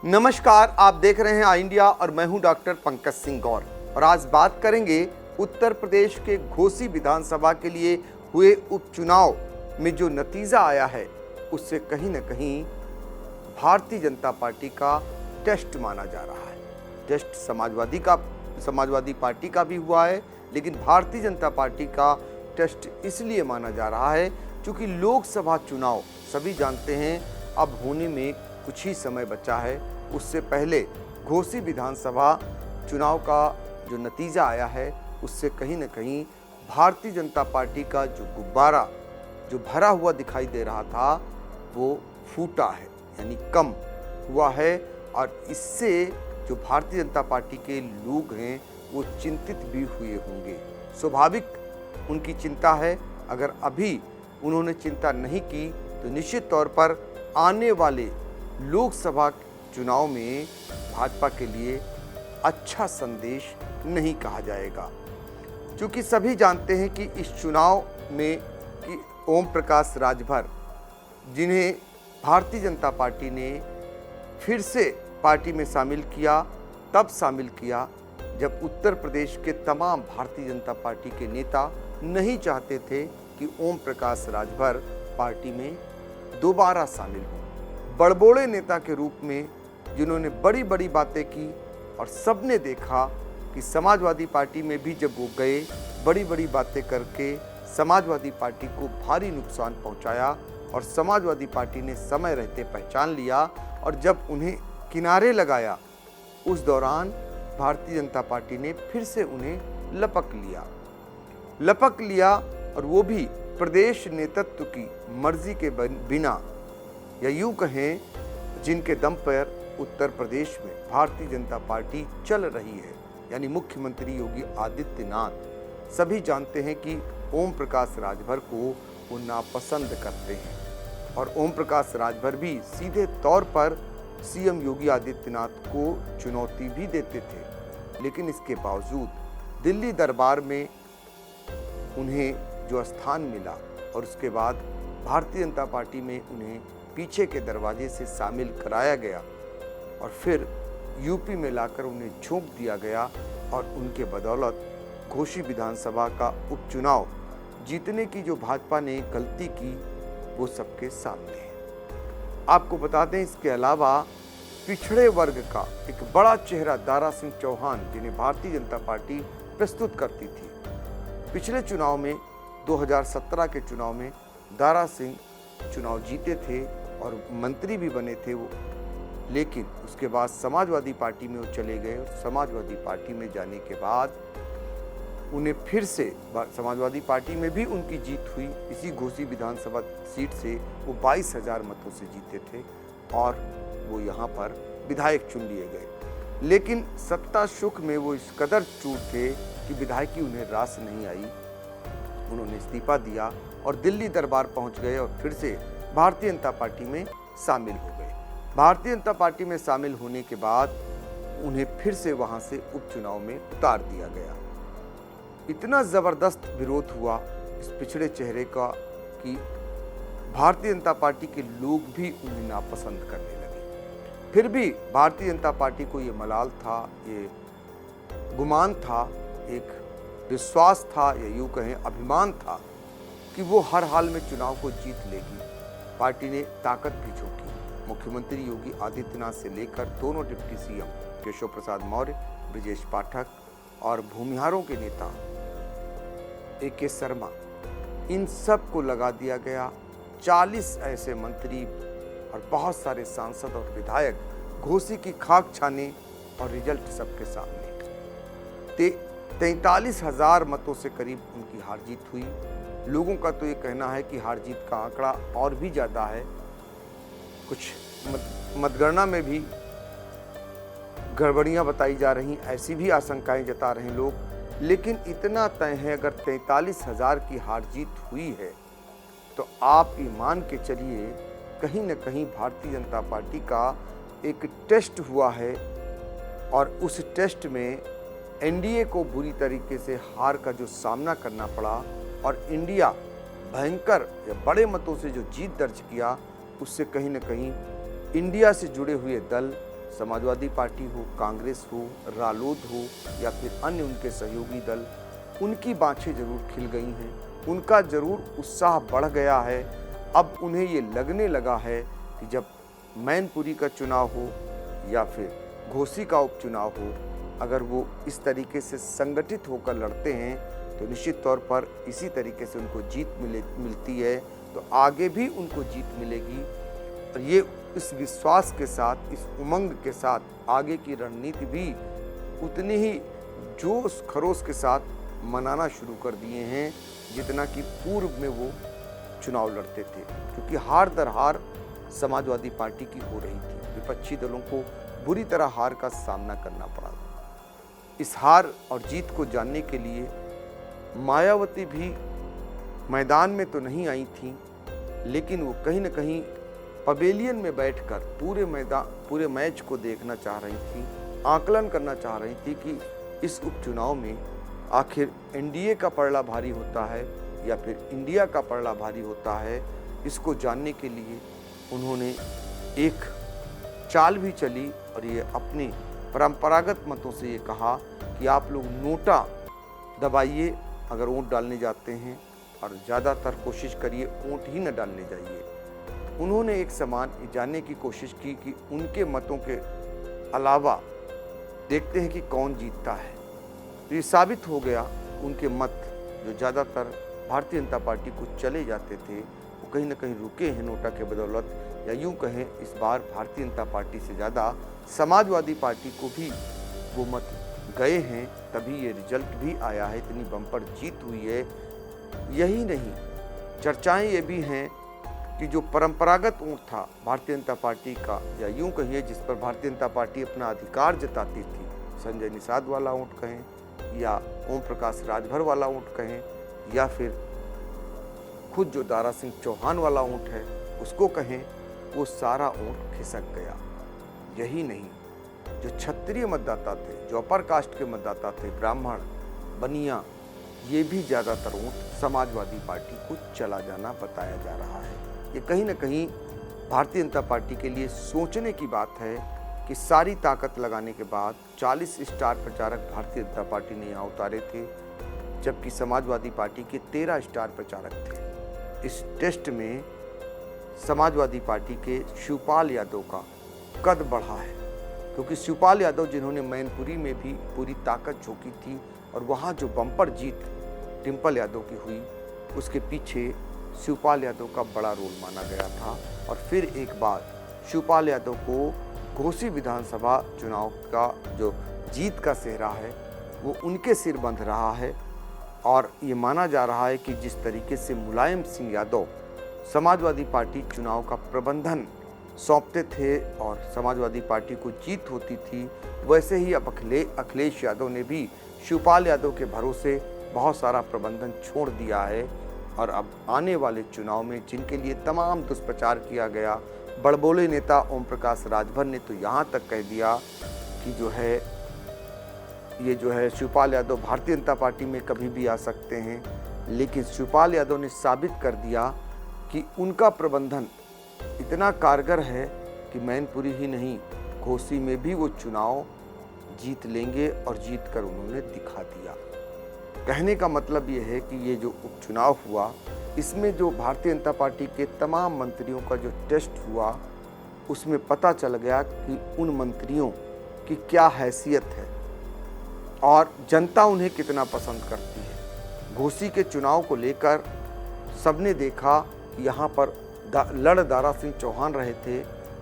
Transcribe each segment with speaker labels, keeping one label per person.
Speaker 1: नमस्कार, आप देख रहे हैं आई इंडिया और मैं हूं डॉक्टर पंकज सिंह गौर। और आज बात करेंगे उत्तर प्रदेश के घोसी विधानसभा के लिए हुए उपचुनाव में जो नतीजा आया है उससे कहीं न कहीं भारतीय जनता पार्टी का टेस्ट माना जा रहा है। टेस्ट समाजवादी पार्टी का भी हुआ है, लेकिन भारतीय जनता पार्टी का टेस्ट इसलिए माना जा रहा है क्योंकि लोकसभा चुनाव सभी जानते हैं अब होने में कुछ ही समय बचा है। उससे पहले घोसी विधानसभा चुनाव का जो नतीजा आया है उससे कहीं न कहीं भारतीय जनता पार्टी का जो गुब्बारा जो भरा हुआ दिखाई दे रहा था वो फूटा है, यानी कम हुआ है। और इससे जो भारतीय जनता पार्टी के लोग हैं वो चिंतित भी हुए होंगे। स्वाभाविक उनकी चिंता है। अगर अभी उन्होंने चिंता नहीं की तो निश्चित तौर पर आने वाले लोकसभा चुनाव में भाजपा के लिए अच्छा संदेश नहीं कहा जाएगा, क्योंकि सभी जानते हैं कि इस चुनाव में कि ओम प्रकाश राजभर, जिन्हें भारतीय जनता पार्टी ने फिर से पार्टी में शामिल किया, तब शामिल किया जब उत्तर प्रदेश के तमाम भारतीय जनता पार्टी के नेता नहीं चाहते थे कि ओम प्रकाश राजभर पार्टी में दोबारा शामिल हो। बड़बोड़े नेता के रूप में जिन्होंने बड़ी बड़ी बातें की और सबने देखा कि समाजवादी पार्टी में भी जब वो गए, बड़ी बड़ी बातें करके समाजवादी पार्टी को भारी नुकसान पहुंचाया और समाजवादी पार्टी ने समय रहते पहचान लिया। और जब उन्हें किनारे लगाया उस दौरान भारतीय जनता पार्टी ने फिर से उन्हें लपक लिया और वो भी प्रदेश नेतृत्व की मर्जी के बिना, या यूं कहें जिनके दम पर उत्तर प्रदेश में भारतीय जनता पार्टी चल रही है, यानी मुख्यमंत्री योगी आदित्यनाथ। सभी जानते हैं कि ओम प्रकाश राजभर को वो नापसंद करते हैं और ओम प्रकाश राजभर भी सीधे तौर पर सीएम योगी आदित्यनाथ को चुनौती भी देते थे। लेकिन इसके बावजूद दिल्ली दरबार में उन्हें जो स्थान मिला और उसके बाद भारतीय जनता पार्टी में उन्हें पीछे के दरवाजे से शामिल कराया गया और फिर यूपी में लाकर उन्हें झोंक दिया गया और उनके बदौलत घोसी विधानसभा का उपचुनाव जीतने की जो भाजपा ने गलती की वो सबके सामने है। आपको बता दें, इसके अलावा पिछड़े वर्ग का एक बड़ा चेहरा दारा सिंह चौहान, जिन्हें भारतीय जनता पार्टी प्रस्तुत करती थी, पिछले चुनाव में 2017 के चुनाव में दारा सिंह चुनाव जीते थे और मंत्री भी बने थे वो। लेकिन उसके बाद समाजवादी पार्टी में वो चले गए और समाजवादी पार्टी में जाने के बाद उन्हें फिर से समाजवादी पार्टी में भी उनकी जीत हुई। इसी घोसी विधानसभा सीट से वो 22,000 मतों से जीते थे और वो यहाँ पर विधायक चुन लिए गए। लेकिन सत्ता सुख में वो इस कदर चूर थे कि विधायकी उन्हें रास नहीं आई। उन्होंने इस्तीफा दिया और दिल्ली दरबार पहुंच गए और फिर से भारतीय जनता पार्टी में शामिल हो गए। भारतीय जनता पार्टी में शामिल होने के बाद उन्हें फिर से वहां से उपचुनाव में उतार दिया गया। इतना जबरदस्त विरोध हुआ इस पिछड़े चेहरे का कि भारतीय जनता पार्टी के लोग भी उन्हें नापसंद करने लगे। फिर भी भारतीय जनता पार्टी को ये मलाल था, ये गुमान था, एक विश्वास था, या यूं कहें अभिमान था कि वो हर हाल में चुनाव को जीत लेगी। पार्टी ने ताकत भी झोंकी। मुख्यमंत्री योगी आदित्यनाथ से लेकर दोनों डिप्टी सीएम केशव प्रसाद मौर्य, ब्रजेश पाठक और भूमिहारों के नेता AK शर्मा, इन सब को लगा दिया गया। 40 ऐसे मंत्री और बहुत सारे सांसद और विधायक घोसी की खाक छाने और रिजल्ट सबके सामने। 43,000 मतों से करीब उनकी हार जीत हुई। लोगों का तो ये कहना है कि हार जीत का आंकड़ा और भी ज़्यादा है। कुछ मतगणना में भी गड़बड़ियां बताई जा रही, ऐसी भी आशंकाएं जता रहे लोग। लेकिन इतना तय है, अगर 43,000 की हार जीत हुई है तो आप ये मान के चलिए कहीं न कहीं भारतीय जनता पार्टी का एक टेस्ट हुआ है और उस टेस्ट में एनडीए को बुरी तरीके से हार का जो सामना करना पड़ा और इंडिया भयंकर या बड़े मतों से जो जीत दर्ज किया, उससे कहीं न कहीं इंडिया से जुड़े हुए दल, समाजवादी पार्टी हो, कांग्रेस हो, रालोद हो या फिर अन्य उनके सहयोगी दल, उनकी बाँछें जरूर खिल गई हैं, उनका जरूर उत्साह बढ़ गया है। अब उन्हें ये लगने लगा है कि जब मैनपुरी का चुनाव हो या फिर घोसी का उपचुनाव हो, अगर वो इस तरीके से संगठित होकर लड़ते हैं तो निश्चित तौर पर इसी तरीके से उनको जीत मिलती है, तो आगे भी उनको जीत मिलेगी। और ये इस विश्वास के साथ, इस उमंग के साथ आगे की रणनीति भी उतनी ही जोश खरोश के साथ मनाना शुरू कर दिए हैं जितना कि पूर्व में वो चुनाव लड़ते थे, क्योंकि हार दर हार समाजवादी पार्टी की हो रही थी। विपक्षी दलों को बुरी तरह हार का सामना करना पड़ा। इस हार और जीत को जानने के लिए मायावती भी मैदान में तो नहीं आई थी, लेकिन वो कहीं न कहीं पवेलियन में बैठकर पूरे मैच को देखना चाह रही थी, आकलन करना चाह रही थी कि इस उपचुनाव में आखिर एनडीए का पलड़ा भारी होता है या फिर इंडिया का पलड़ा भारी होता है। इसको जानने के लिए उन्होंने एक चाल भी चली और ये अपने परंपरागत मतों से ये कहा कि आप लोग नोटा दबाइए अगर वोट डालने जाते हैं, और ज़्यादातर कोशिश करिए वोट ही न डालने जाइए। उन्होंने एक समान जानने की कोशिश की कि उनके मतों के अलावा देखते हैं कि कौन जीतता है। तो ये साबित हो गया उनके मत जो ज़्यादातर भारतीय जनता पार्टी को चले जाते थे वो कहीं ना कहीं रुके हैं नोटा के बदौलत, या यूं कहें इस बार भारतीय जनता पार्टी से ज़्यादा समाजवादी पार्टी को भी वो मत गए हैं, तभी ये रिजल्ट भी आया है, इतनी बम्पर जीत हुई है। यही नहीं, चर्चाएं ये भी हैं कि जो परंपरागत वोट था भारतीय जनता पार्टी का, या यूं कहिए जिस पर भारतीय जनता पार्टी अपना अधिकार जताती थी, संजय निषाद वाला वोट कहें या ओम प्रकाश राजभर वाला वोट कहें या फिर खुद जो दारा सिंह चौहान वाला वोट है उसको कहें, वो सारा वोट खिसक गया। यही नहीं, जो क्षत्रिय मतदाता थे, जो अपर कास्ट के मतदाता थे, ब्राह्मण, बनिया, ये भी ज़्यादातर वोट समाजवादी पार्टी को चला जाना बताया जा रहा है। ये कहीं ना कहीं भारतीय जनता पार्टी के लिए सोचने की बात है कि सारी ताकत लगाने के बाद 40 स्टार प्रचारक भारतीय जनता पार्टी ने यहाँ उतारे थे, जबकि समाजवादी पार्टी के 13 स्टार प्रचारक थे। इस टेस्ट में समाजवादी पार्टी के शिवपाल यादव का कद बढ़ा है, क्योंकि शिवपाल यादव जिन्होंने मैनपुरी में भी पूरी ताकत झोंकी थी और वहाँ जो बम्पर जीत डिम्पल यादव की हुई, उसके पीछे शिवपाल यादव का बड़ा रोल माना गया था। और फिर एक बार शिवपाल यादव को घोसी विधानसभा चुनाव का जो जीत का सेहरा है वो उनके सिर बंध रहा है। और ये माना जा रहा है कि जिस तरीके से मुलायम सिंह यादव समाजवादी पार्टी चुनाव का प्रबंधन सौंपते थे और समाजवादी पार्टी को जीत होती थी, वैसे ही अब अखिलेश यादव ने भी शिवपाल यादव के भरोसे बहुत सारा प्रबंधन छोड़ दिया है। और अब आने वाले चुनाव में जिनके लिए तमाम दुष्प्रचार किया गया, बड़बोले नेता ओम प्रकाश राजभर ने तो यहाँ तक कह दिया कि जो है शिवपाल यादव भारतीय जनता पार्टी में कभी भी आ सकते हैं। लेकिन शिवपाल यादव ने साबित कर दिया कि उनका प्रबंधन इतना कारगर है कि मैनपुरी ही नहीं, घोसी में भी वो चुनाव जीत लेंगे और जीत कर उन्होंने दिखा दिया। कहने का मतलब ये है कि ये जो उपचुनाव हुआ, इसमें जो भारतीय जनता पार्टी के तमाम मंत्रियों का जो टेस्ट हुआ, उसमें पता चल गया कि उन मंत्रियों की क्या हैसियत है और जनता उन्हें कितना पसंद करती है। घोसी के चुनाव को लेकर सबने देखा कि यहाँ पर दारा सिंह चौहान रहे थे,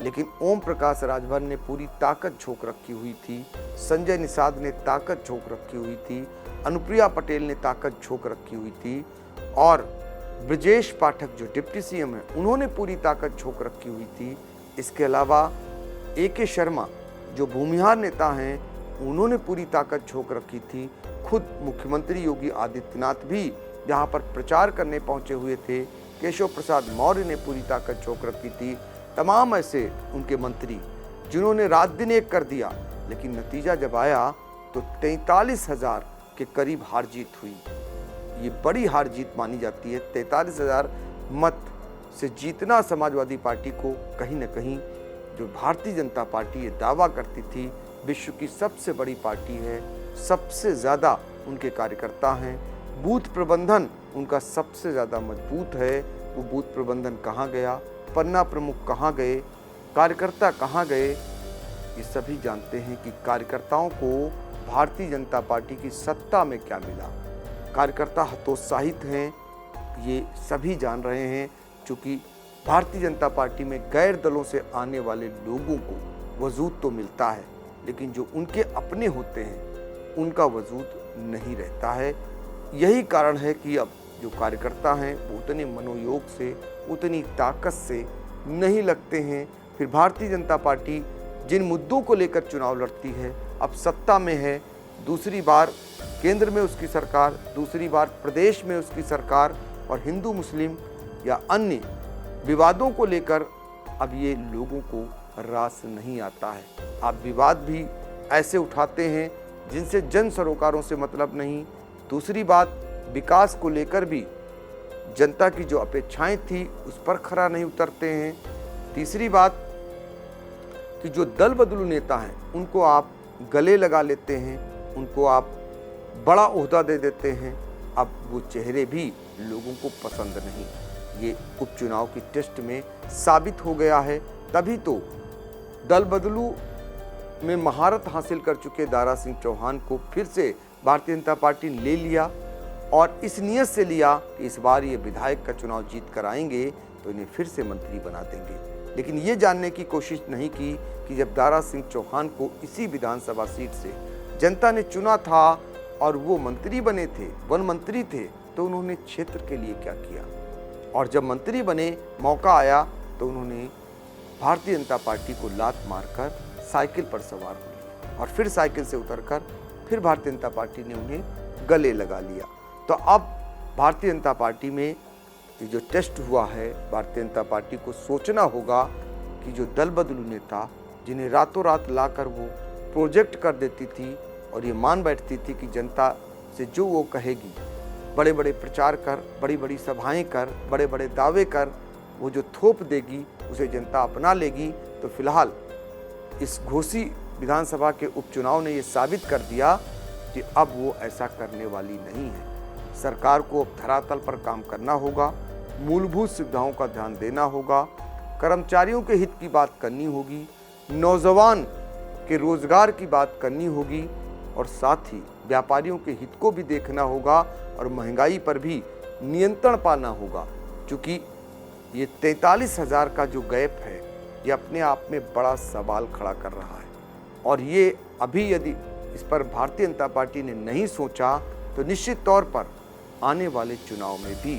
Speaker 1: लेकिन ओम प्रकाश राजभर ने पूरी ताकत झोंक रखी हुई थी, संजय निषाद ने ताकत झोंक रखी हुई थी, अनुप्रिया पटेल ने ताकत झोंक रखी हुई थी, और ब्रजेश पाठक जो डिप्टी सीएम है उन्होंने पूरी ताकत झोंक रखी हुई थी। इसके अलावा AK शर्मा जो भूमिहार नेता हैं उन्होंने पूरी ताकत झोंक रखी थी। खुद मुख्यमंत्री योगी आदित्यनाथ भी यहाँ पर प्रचार करने पहुँचे हुए थे। केशव प्रसाद मौर्य ने पूरी ताकत झोंक रखी थी। तमाम ऐसे उनके मंत्री जिन्होंने रात दिन एक कर दिया, लेकिन नतीजा जब आया तो 43,000 के करीब हार जीत हुई। ये बड़ी हार जीत मानी जाती है। 43,000 मत से जीतना समाजवादी पार्टी को कहीं न कहीं जो भारतीय जनता पार्टी ये दावा करती थी विश्व की सबसे बड़ी पार्टी है, सबसे ज़्यादा उनके कार्यकर्ता हैं, बूथ प्रबंधन उनका सबसे ज़्यादा मजबूत है, वो बूथ प्रबंधन कहाँ गया, पन्ना प्रमुख कहाँ गए, कार्यकर्ता कहाँ गए, ये सभी जानते हैं कि कार्यकर्ताओं को भारतीय जनता पार्टी की सत्ता में क्या मिला। कार्यकर्ता हतोत्साहित हैं, ये सभी जान रहे हैं, क्योंकि भारतीय जनता पार्टी में गैर दलों से आने वाले लोगों को वजूद तो मिलता है, लेकिन जो उनके अपने होते हैं उनका वजूद नहीं रहता है। यही कारण है कि अब जो कार्यकर्ता हैं वो उतने मनोयोग से, उतनी ताकत से नहीं लगते हैं। फिर भारतीय जनता पार्टी जिन मुद्दों को लेकर चुनाव लड़ती है, अब सत्ता में है, दूसरी बार केंद्र में उसकी सरकार, दूसरी बार प्रदेश में उसकी सरकार, और हिंदू मुस्लिम या अन्य विवादों को लेकर अब ये लोगों को रास नहीं आता है। आप विवाद भी ऐसे उठाते हैं जिनसे जन सरोकारों से मतलब नहीं। दूसरी बात, विकास को लेकर भी जनता की जो अपेक्षाएं थी उस पर खरा नहीं उतरते हैं। तीसरी बात कि जो दल बदलू नेता हैं उनको आप गले लगा लेते हैं, उनको आप बड़ा ओहदा दे देते हैं। अब वो चेहरे भी लोगों को पसंद नहीं। ये उपचुनाव की टेस्ट में साबित हो गया है। तभी तो दल बदलू में महारत हासिल कर चुके दारा सिंह चौहान को फिर से भारतीय जनता पार्टी ने ले लिया, और इस नियत से लिया कि इस बार ये विधायक का चुनाव जीत कर आएंगे तो इन्हें फिर से मंत्री बना देंगे। लेकिन ये जानने की कोशिश नहीं की कि जब दारा सिंह चौहान को इसी विधानसभा सीट से जनता ने चुना था और वो मंत्री बने थे, वन मंत्री थे, तो उन्होंने क्षेत्र के लिए क्या किया। और जब मंत्री बने, मौका आया, तो उन्होंने भारतीय जनता पार्टी को लात मारकर साइकिल पर सवार हो लिया, और फिर साइकिल से उतरकर फिर भारतीय जनता पार्टी ने उन्हें गले लगा लिया। तो अब भारतीय जनता पार्टी में ये जो टेस्ट हुआ है, भारतीय जनता पार्टी को सोचना होगा कि जो दल बदलू नेता जिन्हें रातों रात लाकर वो प्रोजेक्ट कर देती थी और ये मान बैठती थी कि जनता से जो वो कहेगी, बड़े बड़े प्रचार कर, बड़ी बड़ी सभाएं कर, बड़े बड़े दावे कर, वो जो थोप देगी उसे जनता अपना लेगी। तो फिलहाल इस घोसी विधानसभा के उपचुनाव ने ये साबित कर दिया कि अब वो ऐसा करने वाली नहीं है। सरकार को अब धरातल पर काम करना होगा, मूलभूत सुविधाओं का ध्यान देना होगा, कर्मचारियों के हित की बात करनी होगी, नौजवान के रोजगार की बात करनी होगी, और साथ ही व्यापारियों के हित को भी देखना होगा, और महंगाई पर भी नियंत्रण पाना होगा। क्योंकि ये 43,000 का जो गैप है, ये अपने आप में बड़ा सवाल खड़ा कर रहा है, और ये अभी यदि इस पर भारतीय जनता पार्टी ने नहीं सोचा तो निश्चित तौर पर आने वाले चुनाव में भी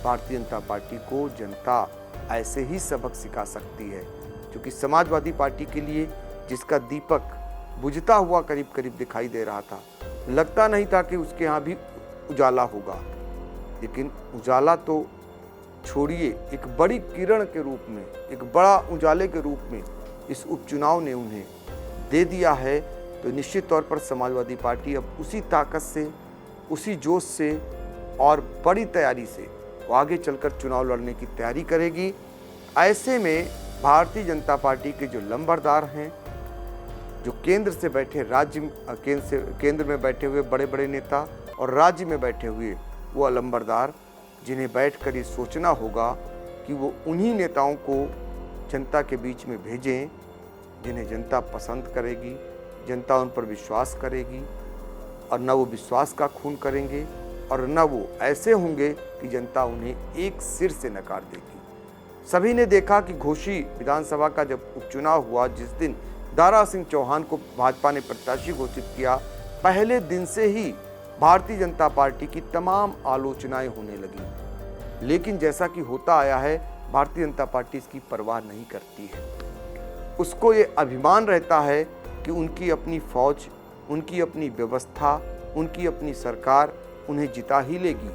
Speaker 1: भारतीय जनता पार्टी को जनता ऐसे ही सबक सिखा सकती है। क्योंकि समाजवादी पार्टी के लिए जिसका दीपक बुझता हुआ करीब करीब दिखाई दे रहा था, लगता नहीं था कि उसके यहाँ भी उजाला होगा, लेकिन उजाला तो छोड़िए, एक बड़ी किरण के रूप में, एक बड़ा उजाले के रूप में इस उपचुनाव ने उन्हें दे दिया है। तो निश्चित तौर पर समाजवादी पार्टी अब उसी ताकत से, उसी जोश से और बड़ी तैयारी से वो आगे चलकर चुनाव लड़ने की तैयारी करेगी। ऐसे में भारतीय जनता पार्टी के जो लंबरदार हैं, जो केंद्र से बैठे केंद्र में बैठे हुए बड़े बड़े नेता और राज्य में बैठे हुए वो लंबरदार, जिन्हें बैठकर ये सोचना होगा कि वो उन्हीं नेताओं को जनता के बीच में भेजें जिन्हें जनता पसंद करेगी, जनता उन पर विश्वास करेगी, और न वो विश्वास का खून करेंगे और न वो ऐसे होंगे कि जनता उन्हें एक सिर से नकार देगी। सभी ने देखा कि घोसी विधानसभा का जब उपचुनाव हुआ, जिस दिन दारा सिंह चौहान को भाजपा ने प्रत्याशी घोषित किया, पहले दिन से ही भारतीय जनता पार्टी की तमाम आलोचनाएं होने लगी। लेकिन जैसा कि होता आया है, भारतीय जनता पार्टी इसकी परवाह नहीं करती है। उसको ये अभिमान रहता है कि उनकी अपनी फौज, उनकी अपनी व्यवस्था, उनकी अपनी सरकार उन्हें जिता ही लेगी।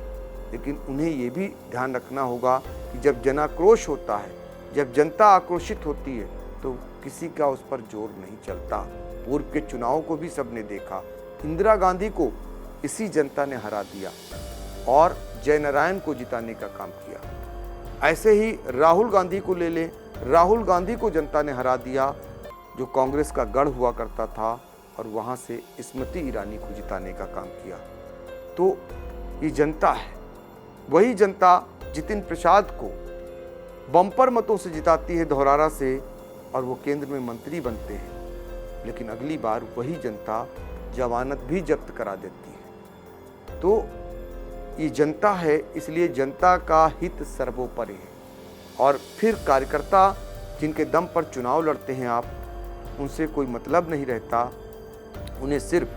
Speaker 1: लेकिन उन्हें ये भी ध्यान रखना होगा कि जब जनाक्रोश होता है, जब जनता आक्रोशित होती है, तो किसी का उस पर जोर नहीं चलता। पूर्व के चुनाव को भी सबने देखा, इंदिरा गांधी को इसी जनता ने हरा दिया और जयनारायण को जिताने का काम किया। ऐसे ही राहुल गांधी को ले लें, राहुल गांधी को जनता ने हरा दिया, जो कांग्रेस का गढ़ हुआ करता था, और वहां से स्मृति ईरानी को जिताने का काम किया। तो ये जनता है, वही जनता जितिन प्रसाद को बम्पर मतों से जिताती है धौरारा से, और वो केंद्र में मंत्री बनते हैं। लेकिन अगली बार वही जनता जमानत भी जब्त करा देती है। तो ये जनता है, इसलिए जनता का हित सर्वोपरि है। और फिर कार्यकर्ता जिनके दम पर चुनाव लड़ते हैं आप, उनसे कोई मतलब नहीं रहता। उन्हें सिर्फ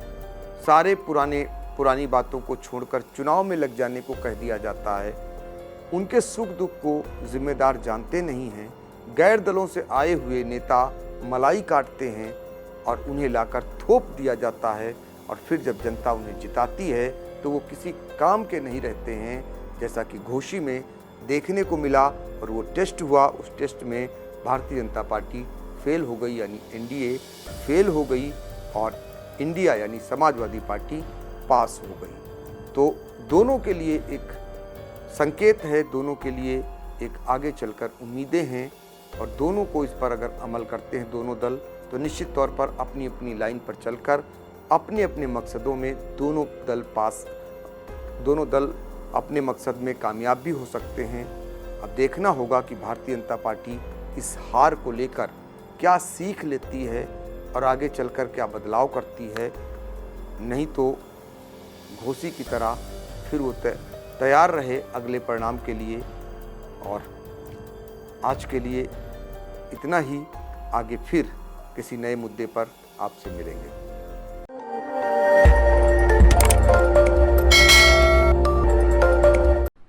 Speaker 1: सारे पुरानी बातों को छोड़कर चुनाव में लग जाने को कह दिया जाता है। उनके सुख दुख को जिम्मेदार जानते नहीं हैं। गैर दलों से आए हुए नेता मलाई काटते हैं और उन्हें लाकर थोप दिया जाता है, और फिर जब जनता उन्हें जिताती है तो वो किसी काम के नहीं रहते हैं, जैसा कि घोसी में देखने को मिला। और वो टेस्ट हुआ, उस टेस्ट में भारतीय जनता पार्टी फेल हो गई, यानी एनडीए फेल हो गई, और इंडिया यानी समाजवादी पार्टी पास हो गई। तो दोनों के लिए एक संकेत है, दोनों के लिए एक आगे चलकर उम्मीदें हैं, और दोनों को इस पर अगर अमल करते हैं दोनों दल, तो निश्चित तौर पर अपनी अपनी लाइन पर चलकर अपने अपने मकसदों में दोनों दल अपने मकसद में कामयाब भी हो सकते हैं। अब देखना होगा कि भारतीय जनता पार्टी इस हार को लेकर क्या सीख लेती है और आगे चलकर क्या बदलाव करती है। नहीं तो घोसी की तरह फिर वो तैयार रहे अगले परिणाम के लिए। और आज के लिए इतना ही, आगे फिर किसी नए मुद्दे पर आपसे मिलेंगे।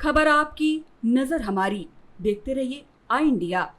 Speaker 2: खबर आपकी, नजर हमारी। देखते रहिए आई इंडिया।